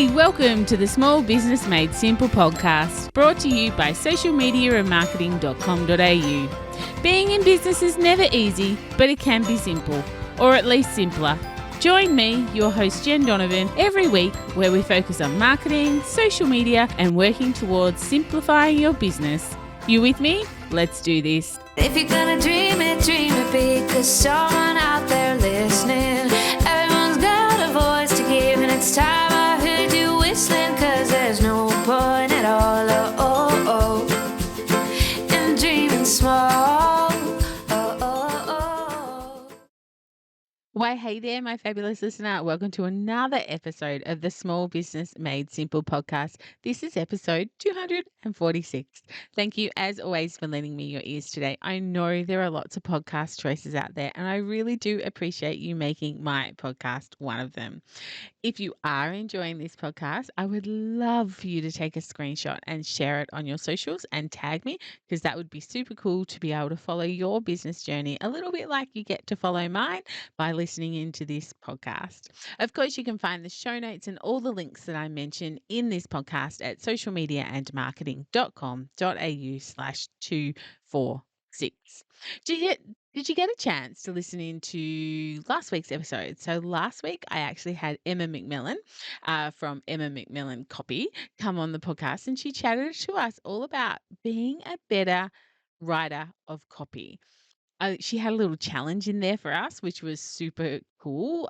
Hey, welcome to the Small Business Made Simple podcast, brought to you by socialmediaandmarketing.com.au. Being in business is never easy, but it can be simple, or at least simpler. Join me, your host Jen Donovan, every week where we focus on marketing, social media, and working towards simplifying your business. You with me? Let's do this. If you're gonna dream it big, 'cause someone out there listening. Everyone's got a voice to give, and it's time I heard you whistling, 'cause there's no point at all, in dreaming small. Why, hey there, my fabulous listener. Welcome to another episode of the Small Business Made Simple podcast. This is episode 246. Thank you, as always, for lending me your ears today. I know there are lots of podcast choices out there, and I really do appreciate you making my podcast one of them. If you are enjoying this podcast, I would love for you to take a screenshot and share it on your socials and tag me, because that would be super cool to be able to follow your business journey a little bit like you get to follow mine by listening into this podcast. Of course, you can find the show notes and all the links that I mention in this podcast at socialmediaandmarketing.com.au/246. Did you get a chance to listen into last week's episode? So last week, I actually had Emma McMillan from Emma McMillan Copy come on the podcast, and she chatted to us all about being a better writer of copy. She had a little challenge in there for us, which was super cool.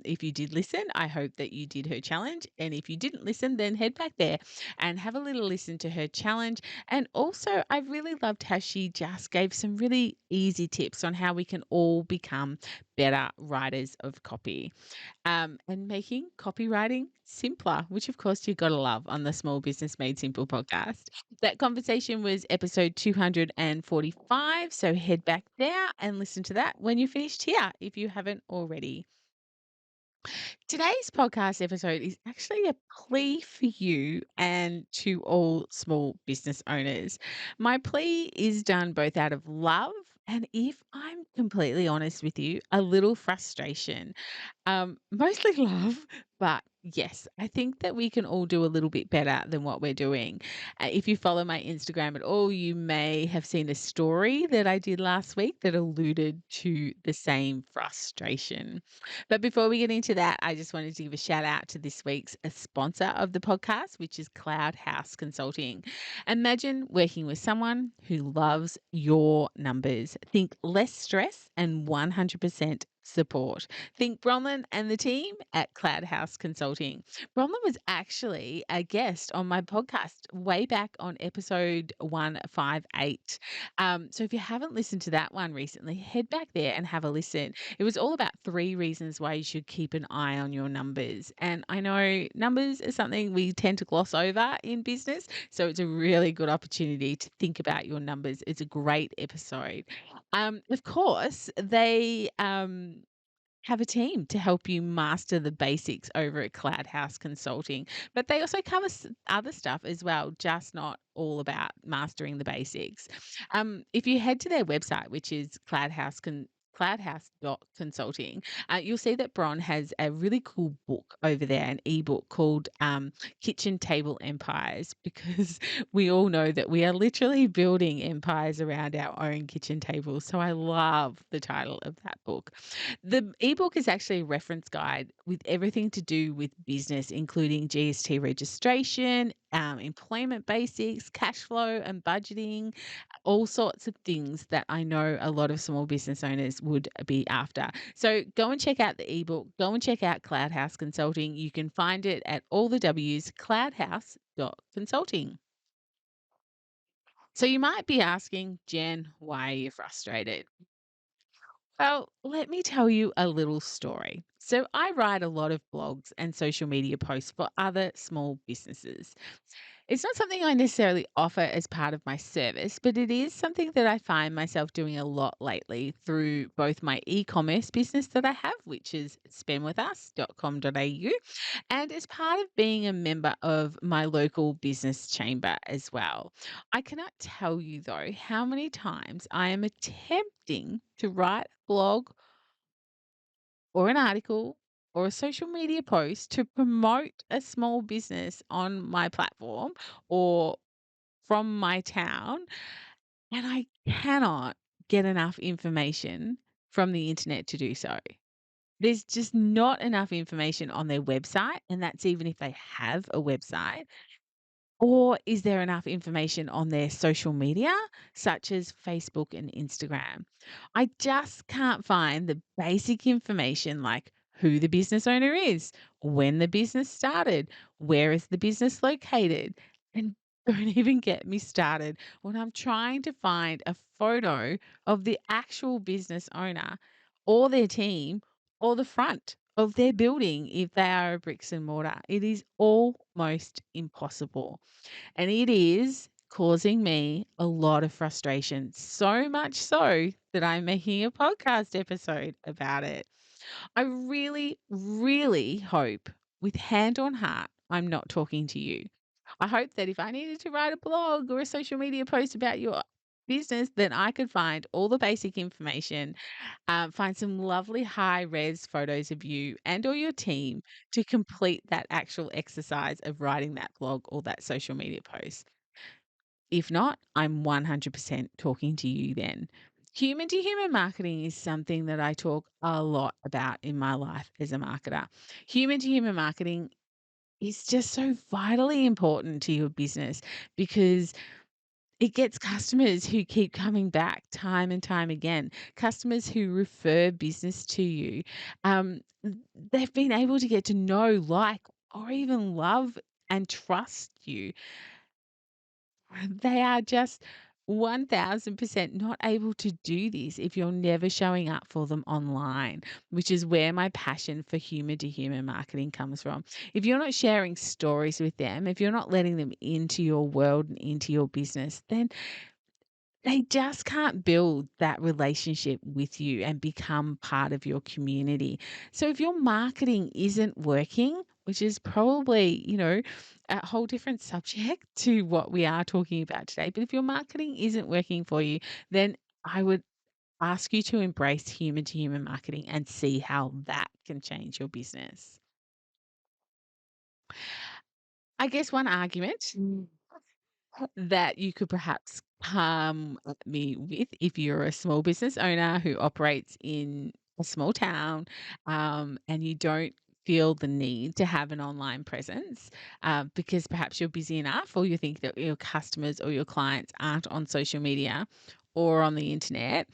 If you did listen, I hope that you did her challenge. And if you didn't listen, then head back there and have a little listen to her challenge. And also, I really loved how she just gave some really easy tips on how we can all become better writers of copy, and making copywriting simpler, which of course you've got to love on the Small Business Made Simple podcast. That conversation was episode 245. So head back there and listen to that when you're finished here, if you haven't already. Today's podcast episode is actually a plea for you and to all small business owners. My plea is done both out of love and, if I'm completely honest with you, a little frustration. Mostly love, but yes, I think that we can all do a little bit better than what we're doing. If you follow my Instagram at all, you may have seen a story that I did last week that alluded to the same frustration. But before we get into that, I just wanted to give a shout out to this week's sponsor of the podcast, which is Cloud House Consulting. Imagine working with someone who loves your numbers. Think less stress and 100% support. Think Bronwyn and the team at Cloud House Consulting. Bronwyn was actually a guest on my podcast way back on episode 158. So if you haven't listened to that one recently, head back there and have a listen. It was all about 3 reasons why you should keep an eye on your numbers. And I know numbers is something we tend to gloss over in business, so it's a really good opportunity to think about your numbers. It's a great episode. Of course, they have a team to help you master the basics over at Cloud House Consulting, but they also cover other stuff as well, just not all about mastering the basics. If you head to their website, which is cloudhouse.consulting, you'll see that Bron has a really cool book over there, an ebook called Kitchen Table Empires, because we all know that we are literally building empires around our own kitchen tables. So I love the title of that book. The ebook is actually a reference guide with everything to do with business, including GST registration, employment basics, cash flow and budgeting, all sorts of things that I know a lot of small business owners would be after. So go and check out the ebook. Go and check out Cloud House Consulting. You can find it at all the W's, cloudhouse.consulting. So you might be asking, Jen, why are you frustrated? Well, let me tell you a little story. So, I write a lot of blogs and social media posts for other small businesses. It's not something I necessarily offer as part of my service, but it is something that I find myself doing a lot lately through both my e commerce business that I have, which is spendwithus.com.au, and as part of being a member of my local business chamber as well. I cannot tell you, though, how many times I am attempting to write a blog or an article or a social media post to promote a small business on my platform or from my town, and I cannot get enough information from the internet to do so. There's just not enough information on their website, and that's even if they have a website. Or is there enough information on their social media, such as Facebook and Instagram? I just can't find the basic information like who the business owner is, when the business started, where is the business located, and don't even get me started when I'm trying to find a photo of the actual business owner or their team or the front of their building if they are a bricks and mortar. It is almost impossible. And it is causing me a lot of frustration, so much so that I'm making a podcast episode about it. I really, really hope, with hand on heart, I'm not talking to you. I hope that if I needed to write a blog or a social media post about your business, then I could find all the basic information, find some lovely high res photos of you and or your team to complete that actual exercise of writing that blog or that social media post. If not, I'm 100% talking to you then. Human to human marketing is something that I talk a lot about in my life as a marketer. Human to human marketing is just so vitally important to your business because it gets customers who keep coming back time and time again, customers who refer business to you. They've been able to get to know, like, or even love and trust you. They are just 1000% not able to do this if you're never showing up for them online, which is where my passion for human to human marketing comes from. If you're not sharing stories with them, if you're not letting them into your world and into your business, then they just can't build that relationship with you and become part of your community. So if your marketing isn't working, which is probably, a whole different subject to what we are talking about today, but if your marketing isn't working for you, then I would ask you to embrace human to human marketing and see how that can change your business. I guess one argument that you could perhaps come at me with if you're a small business owner who operates in a small town, and you don't feel the need to have an online presence, because perhaps you're busy enough or you think that your customers or your clients aren't on social media or on the internet.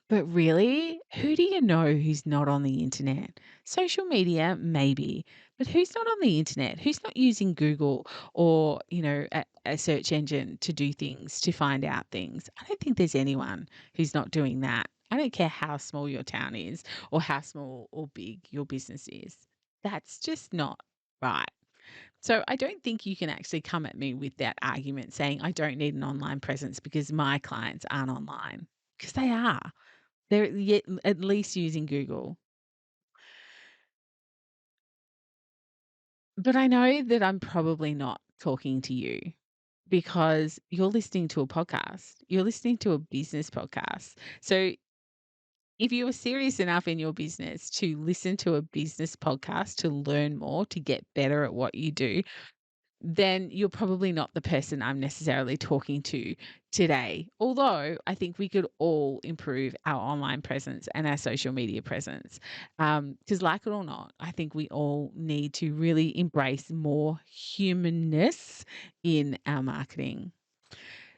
But really, who do you know who's not on the internet? Social media, maybe, but who's not on the internet? Who's not using Google or, a search engine to do things, to find out things? I don't think there's anyone who's not doing that. I don't care how small your town is or how small or big your business is. That's just not right. So I don't think you can actually come at me with that argument saying I don't need an online presence because my clients aren't online, because they are. They're yet at least using Google. But I know that I'm probably not talking to you because you're listening to a podcast. You're listening to a business podcast. So if you are serious enough in your business to listen to a business podcast to learn more, to get better at what you do, then you're probably not the person I'm necessarily talking to today. Although I think we could all improve our online presence and our social media presence. Because, like it or not, I think we all need to really embrace more humanness in our marketing.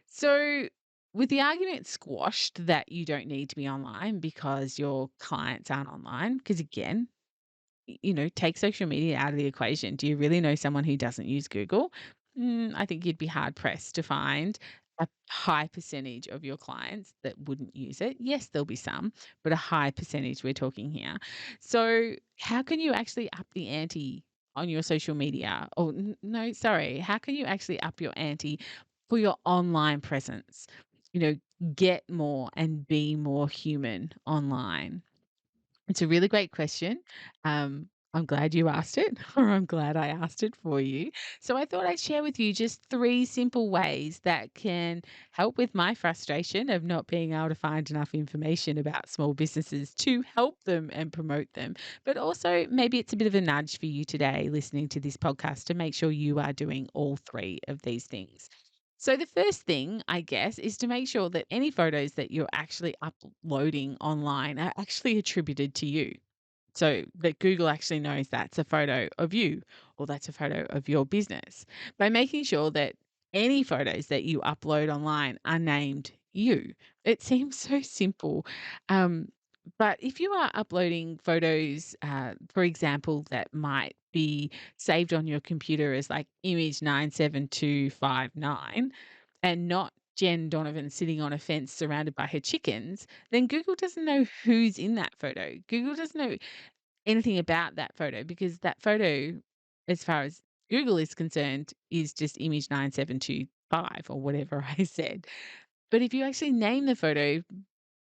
So, with the argument squashed that you don't need to be online because your clients aren't online, because again, take social media out of the equation. Do you really know someone who doesn't use Google? I think you'd be hard pressed to find a high percentage of your clients that wouldn't use it. Yes, there'll be some, but a high percentage we're talking here. So, how can you actually up the ante on your social media? Oh, no, sorry. How can you actually up your ante for your online presence? You know, get more and be more human online. It's a really great question. I'm glad you asked it, or I'm glad I asked it for you. So I thought I'd share with you just 3 simple ways that can help with my frustration of not being able to find enough information about small businesses to help them and promote them. But also, maybe it's a bit of a nudge for you today listening to this podcast to make sure you are doing all 3 of these things. So the first thing, I guess, is to make sure that any photos that you're actually uploading online are actually attributed to you. So that Google actually knows that's a photo of you or that's a photo of your business. By making sure that any photos that you upload online are named you. It seems so simple. Um, but if you are uploading photos, for example, that might be saved on your computer as like image 97259 and not Jen Donovan sitting on a fence surrounded by her chickens, then Google doesn't know who's in that photo. Google doesn't know anything about that photo because that photo, as far as Google is concerned, is just image 9725 or whatever I said. But if you actually name the photo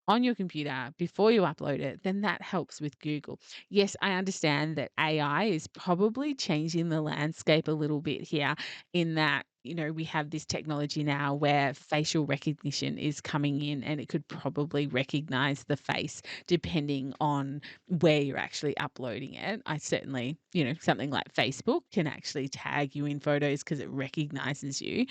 on your computer before you upload it, then that helps with Google. Yes, I understand that AI is probably changing the landscape a little bit here in that, we have this technology now where facial recognition is coming in and it could probably recognize the face depending on where you're actually uploading it. I certainly, something like Facebook can actually tag you in photos because it recognizes you.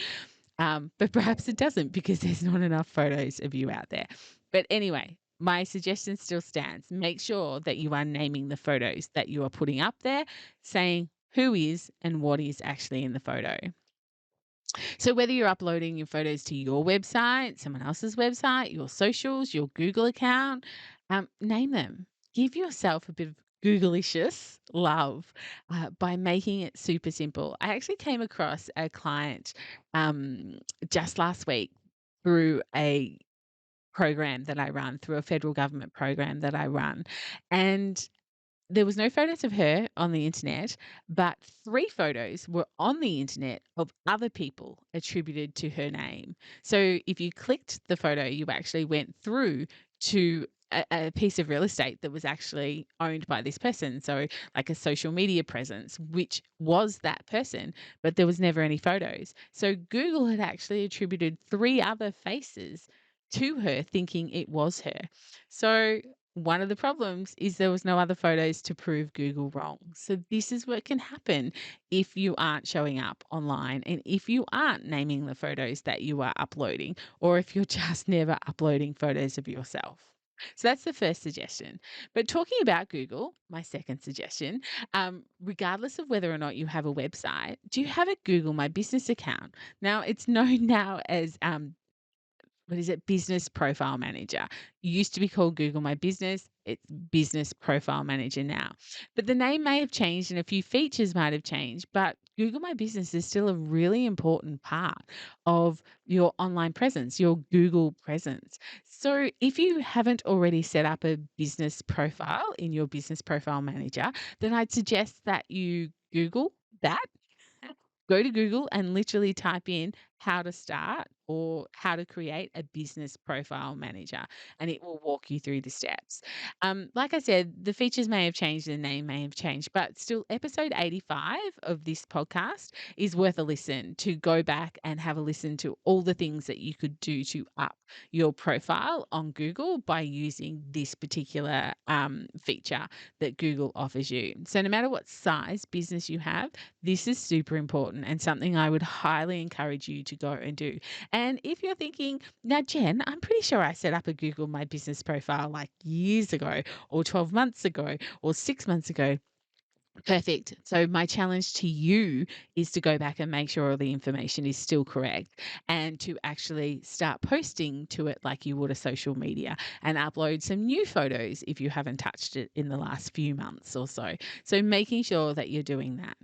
But perhaps it doesn't because there's not enough photos of you out there. But anyway, my suggestion still stands. Make sure that you are naming the photos that you are putting up there, saying who is and what is actually in the photo. So whether you're uploading your photos to your website, someone else's website, your socials, your Google account, name them. Give yourself a bit of Googleicious love by making it super simple. I actually came across a client just last week through a program that I run, through a federal government program that I run. And there was no photos of her on the internet, but 3 photos were on the internet of other people attributed to her name. So if you clicked the photo, you actually went through to a piece of real estate that was actually owned by this person. So like a social media presence, which was that person, but there was never any photos. So Google had actually attributed 3 other faces to her thinking it was her. So one of the problems is there was no other photos to prove Google wrong. So this is what can happen if you aren't showing up online and if you aren't naming the photos that you are uploading, or if you're just never uploading photos of yourself. So that's the first suggestion. But talking about Google, my second suggestion, regardless of whether or not you have a website, do you have a Google My Business account? Now, it's known now as what is it? Business Profile Manager. Used to be called Google My Business. It's Business Profile Manager now. But the name may have changed and a few features might have changed, but Google My Business is still a really important part of your online presence, your Google presence. So if you haven't already set up a business profile in your Business Profile Manager, then I'd suggest that you Google that. Go to Google and literally type in how to start or how to create a business profile manager, and it will walk you through the steps. Like I said, the features may have changed, the name may have changed, but still, episode 85 of this podcast is worth a listen to go back and have a listen to all the things that you could do to up your profile on Google by using this particular feature that Google offers you. So, no matter what size business you have, this is super important and something I would highly encourage you to go and do. And if you're thinking, now, Jen, I'm pretty sure I set up a Google My Business profile like years ago, or 12 months ago, or 6 months ago. Perfect. So, my challenge to you is to go back and make sure all the information is still correct and to actually start posting to it like you would a social media and upload some new photos if you haven't touched it in the last few months or so. So, making sure that you're doing that.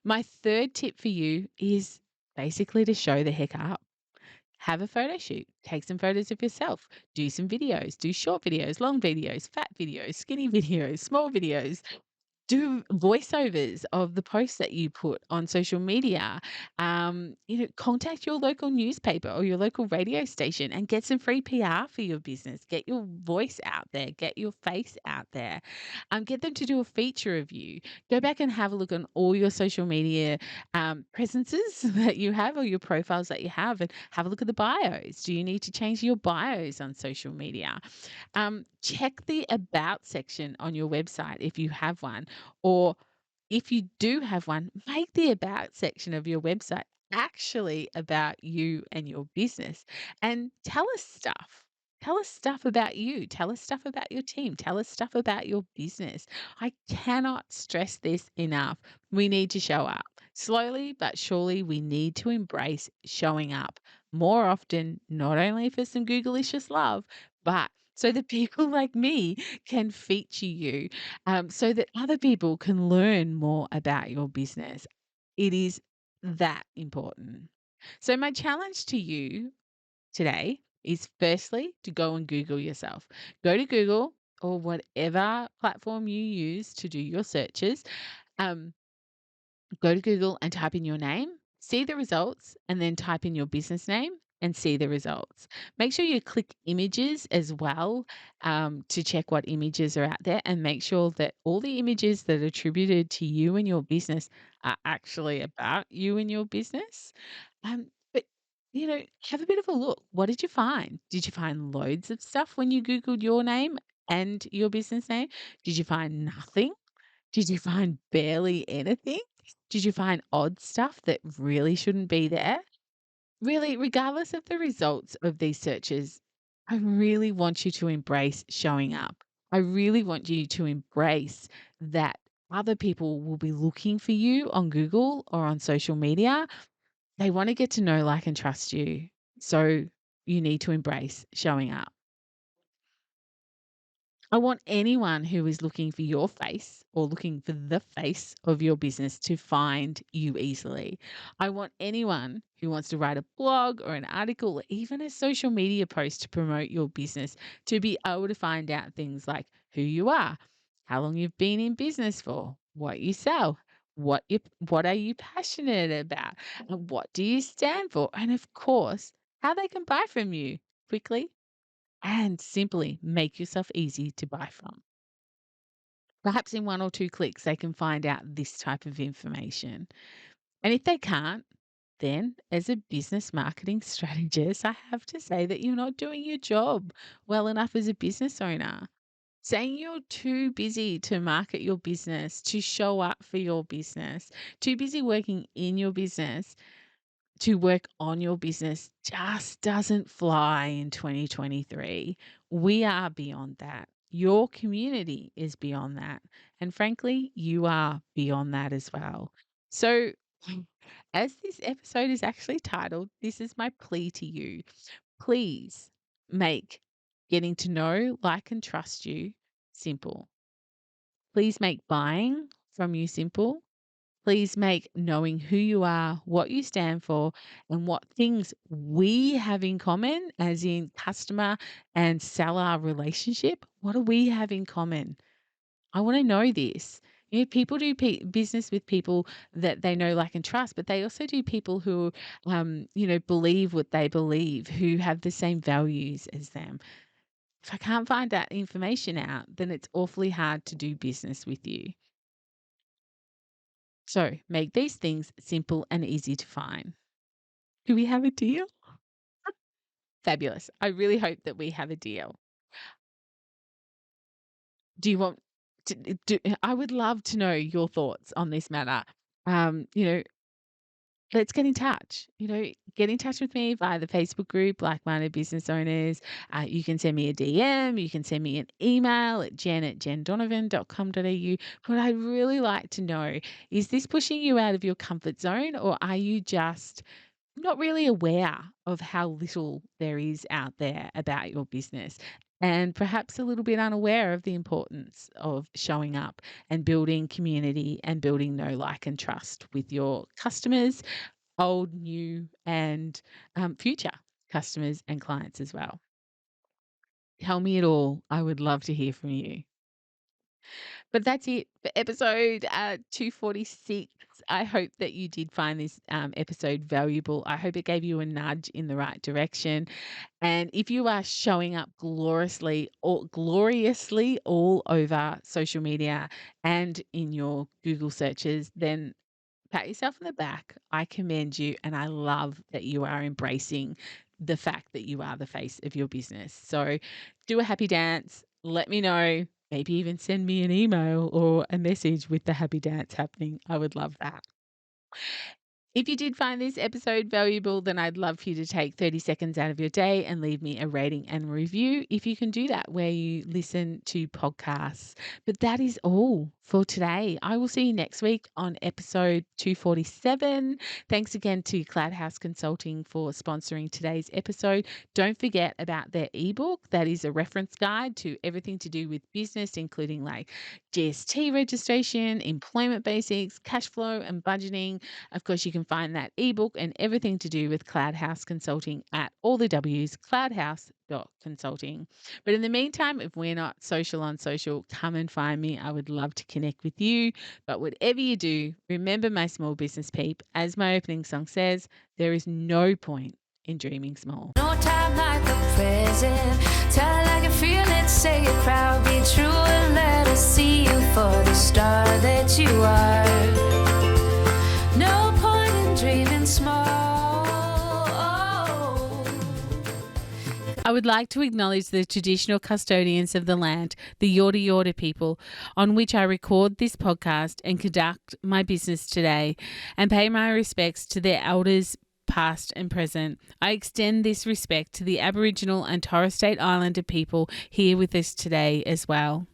My third tip for you is basically to show the heck up. Have a photo shoot. Take some photos of yourself. Do some videos. Do short videos, long videos, fat videos, skinny videos, small videos. do voiceovers of the posts that you put on social media. Contact your local newspaper or your local radio station and get some free PR for your business. Get your voice out there, get your face out there. Get them to do a feature of you. Go back and have a look on all your social media presences that you have or your profiles that you have, and have a look at the bios. Do you need to change your bios on social media? Check the about section on your website if you have one, or if you do have one, make the about section of your website actually about you and your business, and tell us stuff. Tell us stuff about you. Tell us stuff about your team. Tell us stuff about your business. I cannot stress this enough. We need to show up. Slowly but surely, we need to embrace showing up more often, not only for some Googleicious love, but so that people like me can feature you, so that other people can learn more about your business. It is that important. So, my challenge to you today is firstly to go and Google yourself. Go to Google or whatever platform you use to do your searches. Um, Go to Google and type in your name, see the results, and then type in your business name and see the results. Make sure you click images as well, to check what images are out there, and make sure that all the images that are attributed to you and your business are actually about you and your business. But have a bit of a look. What did you find? Did you find loads of stuff when you Googled your name and your business name? Did you find nothing? Did you find barely anything? Did you find odd stuff that really shouldn't be there? Really, regardless of the results of these searches, I really want you to embrace showing up. I really want you to embrace that other people will be looking for you on Google or on social media. They want to get to know, like, and trust you. So you need to embrace showing up. I want anyone who is looking for your face or looking for the face of your business to find you easily. I want anyone who wants to write a blog or an article or even a social media post to promote your business to be able to find out things like who you are, how long you've been in business for, what you sell, what are you passionate about, and what do you stand for, and of course, how they can buy from you quickly and simply make yourself easy to buy from. Perhaps in one or two clicks, they can find out this type of information. And if they can't, then as a business marketing strategist, I have to say that you're not doing your job well enough as a business owner. Saying you're too busy to market your business, to show up for your business, too busy working in your business to work on your business just doesn't fly in 2023. We are beyond that. Your community is beyond that. And frankly, you are beyond that as well. So, as this episode is actually titled, this is my plea to you. Please make getting to know, like, and trust you simple. Please make buying from you simple. Please make knowing who you are, what you stand for, and what things we have in common, as in customer and seller relationship. What do we have in common? I want to know this. People do business with people that they know, like, and trust, but they also do people who, believe what they believe, who have the same values as them. If I can't find that information out, then it's awfully hard to do business with you. So make these things simple and easy to find. Do we have a deal? Fabulous. I really hope that we have a deal. Do you want I would love to know your thoughts on this matter. Um, you know, let's get in touch. Get in touch with me via the Facebook group, Like Minded Business Owners. You can send me a DM. You can send me an email at jen@jendonovan.com.au. But I'd really like to know, is this pushing you out of your comfort zone, or are you just not really aware of how little there is out there about your business, and perhaps a little bit unaware of the importance of showing up and building community and building know, like, and trust with your customers, old, new, and future customers and clients as well. Tell me it all. I would love to hear from you. But that's it for episode 246. I hope that you did find this episode valuable. I hope it gave you a nudge in the right direction. And if you are showing up gloriously all over social media and in your Google searches, then pat yourself on the back. I commend you, and I love that you are embracing the fact that you are the face of your business. So do a happy dance. Let me know. Maybe even send me an email or a message with the happy dance happening. I would love that. If you did find this episode valuable, then I'd love for you to take 30 seconds out of your day and leave me a rating and review if you can do that where you listen to podcasts. But that is all for today. I will see you next week on episode 247. Thanks again to Cloud House Consulting for sponsoring today's episode. Don't forget about their ebook. That is a reference guide to everything to do with business, including like GST registration, employment basics, cash flow, and budgeting. Of course, you can find that ebook and everything to do with Cloud House Consulting at all the W's, cloudhouse.consulting. But in the meantime, if we're not social on social, come and find me. I would love to connect with you. But whatever you do, remember, my small business peep, as my opening song says, there is no point in dreaming small. No time like the present. Tell it like you feel it, say it proud, be true, and let us see you for the star that you are. No point in dreaming small. I would like to acknowledge the traditional custodians of the land, the Yorta Yorta people, on which I record this podcast and conduct my business today, and pay my respects to their elders, past and present. I extend this respect to the Aboriginal and Torres Strait Islander people here with us today as well.